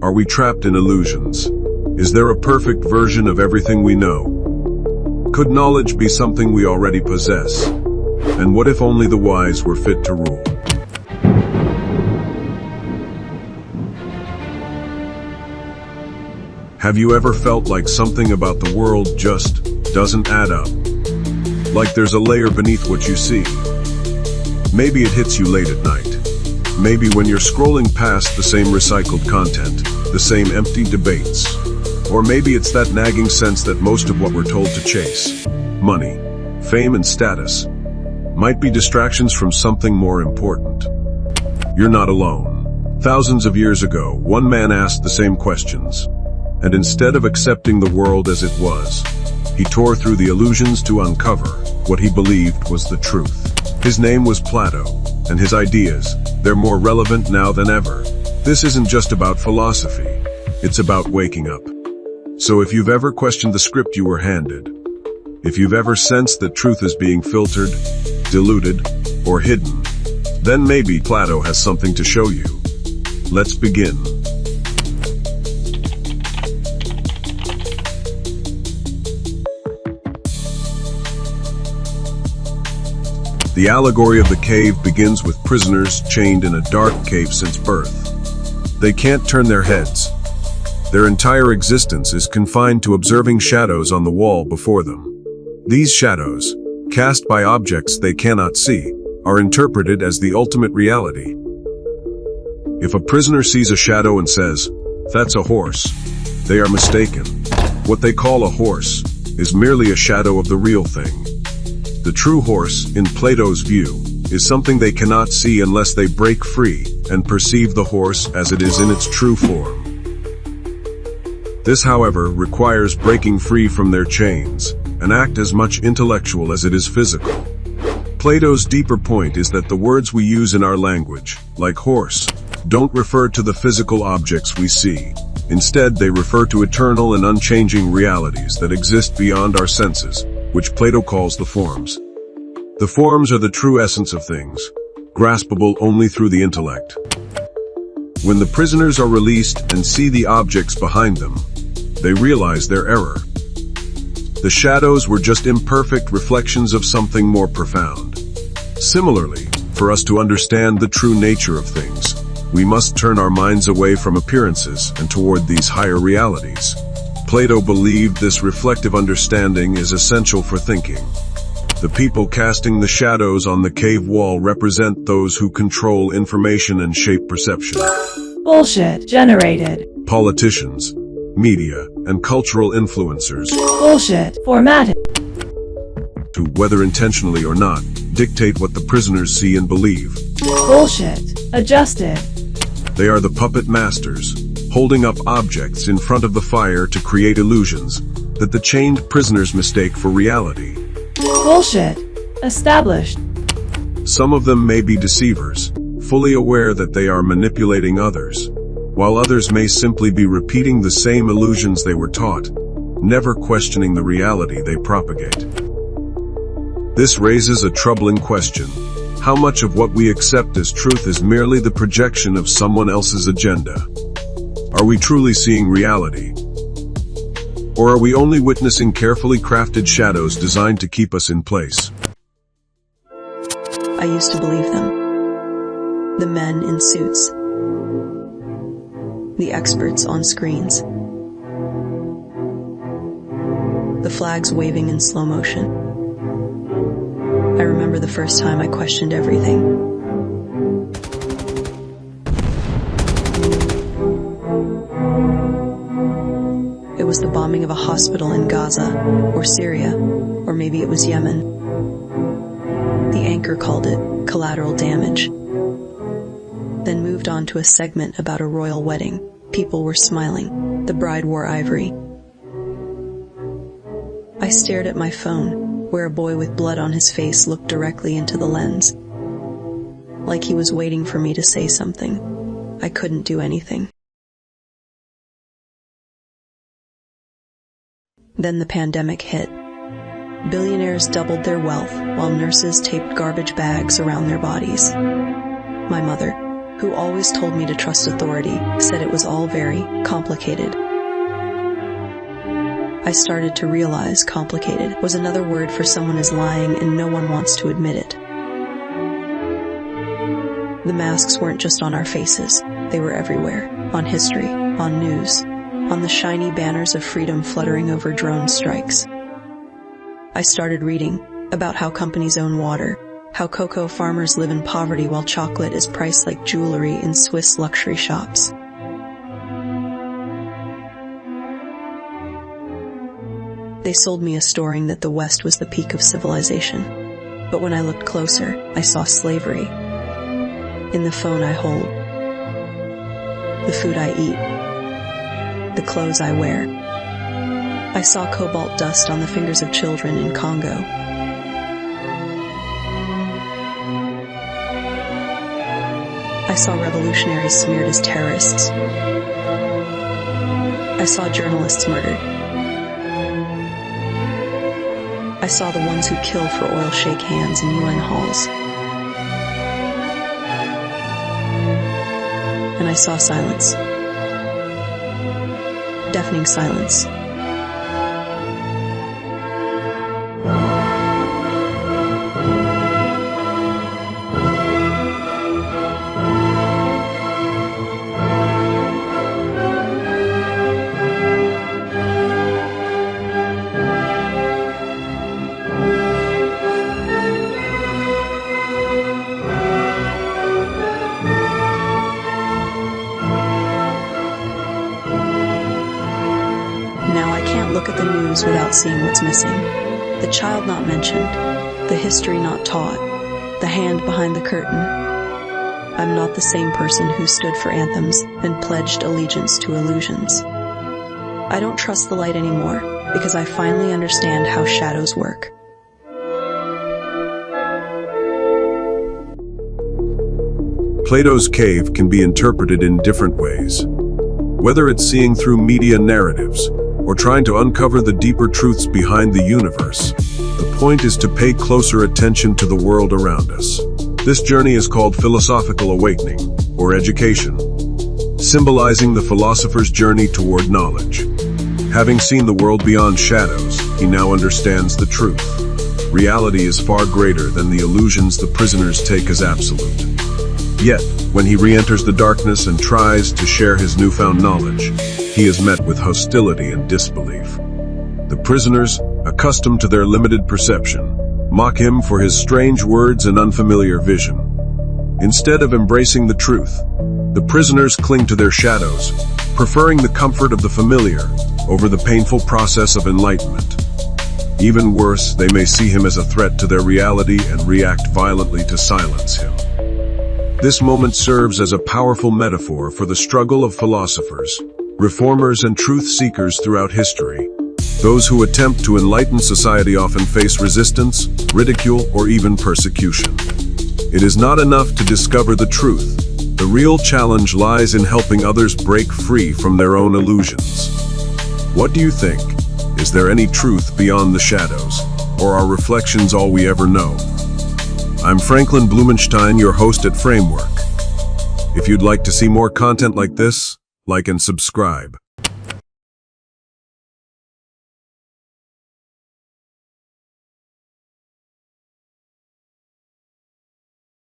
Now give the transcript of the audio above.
Are we trapped in illusions? Is there a perfect version of everything we know? Could knowledge be something we already possess? And what if only the wise were fit to rule? Have you ever felt like something about the world just doesn't add up? Like there's a layer beneath what you see? Maybe it hits you late at night. Maybe when you're scrolling past the same recycled content, the same empty debates. Or maybe it's that nagging sense that most of what we're told to chase, money, fame and status, might be distractions from something more important. You're not alone. Thousands of years ago, one man asked the same questions. And instead of accepting the world as it was, he tore through the illusions to uncover what he believed was the truth. His name was Plato, and his ideas, they're more relevant now than ever. This isn't just about philosophy, it's about waking up. So if you've ever questioned the script you were handed, if you've ever sensed that truth is being filtered, diluted, or hidden, then maybe Plato has something to show you. Let's begin. The allegory of the cave begins with prisoners chained in a dark cave since birth. They can't turn their heads. Their entire existence is confined to observing shadows on the wall before them. These shadows, cast by objects they cannot see, are interpreted as the ultimate reality. If a prisoner sees a shadow and says, "That's a horse," they are mistaken. What they call a horse is merely a shadow of the real thing. The true horse, in Plato's view, is something they cannot see unless they break free and perceive the horse as it is in its true form. This, however, requires breaking free from their chains, an act as much intellectual as it is physical. Plato's deeper point is that the words we use in our language, like horse, don't refer to the physical objects we see. Instead, they refer to eternal and unchanging realities that exist beyond our senses, which Plato calls the forms. The forms are the true essence of things, graspable only through the intellect. When the prisoners are released and see the objects behind them, they realize their error. The shadows were just imperfect reflections of something more profound. Similarly, for us to understand the true nature of things, we must turn our minds away from appearances and toward these higher realities. Plato believed this reflective understanding is essential for thinking. The people casting the shadows on the cave wall represent those who control information and shape perception. Bullshit generated. Politicians, media, and cultural influencers, Bullshit formatted. who, whether intentionally or not, dictate what the prisoners see and believe. Bullshit adjusted. They are the puppet masters, holding up objects in front of the fire to create illusions that the chained prisoners mistake for reality. Bullshit established. Some of them may be deceivers, fully aware that they are manipulating others, while others may simply be repeating the same illusions they were taught, never questioning the reality they propagate. This raises a troubling question. How much of what we accept as truth is merely the projection of someone else's agenda? Are we truly seeing reality? Or are we only witnessing carefully crafted shadows designed to keep us in place? I used to believe them. The men in suits. The experts on screens. The flags waving in slow motion. I remember the first time I questioned everything. It was the bombing of a hospital in Gaza, or Syria, or maybe it was Yemen. The anchor called it collateral damage. Then moved on to a segment about a royal wedding. People were smiling. The bride wore ivory. I stared at my phone, where a boy with blood on his face looked directly into the lens. Like he was waiting for me to say something. I couldn't do anything. Then the pandemic hit. Billionaires doubled their wealth while nurses taped garbage bags around their bodies. My mother, who always told me to trust authority, said it was all very complicated. I started to realize complicated was another word for someone is lying and no one wants to admit it. The masks weren't just on our faces, they were everywhere, on history, on news, on the shiny banners of freedom fluttering over drone strikes. I started reading about how companies own water, how cocoa farmers live in poverty while chocolate is priced like jewelry in Swiss luxury shops. They sold me a story that the West was the peak of civilization. But when I looked closer, I saw slavery. In the phone I hold, the food I eat, the clothes I wear. I saw cobalt dust on the fingers of children in Congo. I saw revolutionaries smeared as terrorists. I saw journalists murdered. I saw the ones who kill for oil shake hands in UN halls. And I saw silence. Deafening silence. Now I can't look at the news without seeing what's missing. The child not mentioned, the history not taught, the hand behind the curtain. I'm not the same person who stood for anthems and pledged allegiance to illusions. I don't trust the light anymore because I finally understand how shadows work. Plato's cave can be interpreted in different ways. Whether it's seeing through media narratives or trying to uncover the deeper truths behind the universe, the point is to pay closer attention to the world around us. This journey is called philosophical awakening, or education, symbolizing the philosopher's journey toward knowledge. Having seen the world beyond shadows, he now understands the truth. Reality is far greater than the illusions the prisoners take as absolute. Yet, when he re-enters the darkness and tries to share his newfound knowledge, he is met with hostility and disbelief. The prisoners, accustomed to their limited perception, mock him for his strange words and unfamiliar vision. Instead of embracing the truth, the prisoners cling to their shadows, preferring the comfort of the familiar over the painful process of enlightenment. Even worse, they may see him as a threat to their reality and react violently to silence him. This moment serves as a powerful metaphor for the struggle of philosophers, reformers, and truth-seekers throughout history. Those who attempt to enlighten society often face resistance, ridicule, or even persecution. It is not enough to discover the truth. The real challenge lies in helping others break free from their own illusions. What do you think? Is there any truth beyond the shadows, or are reflections all we ever know? I'm Franklin Blumenstein, your host at Framework. If you'd like to see more content like this, like and subscribe.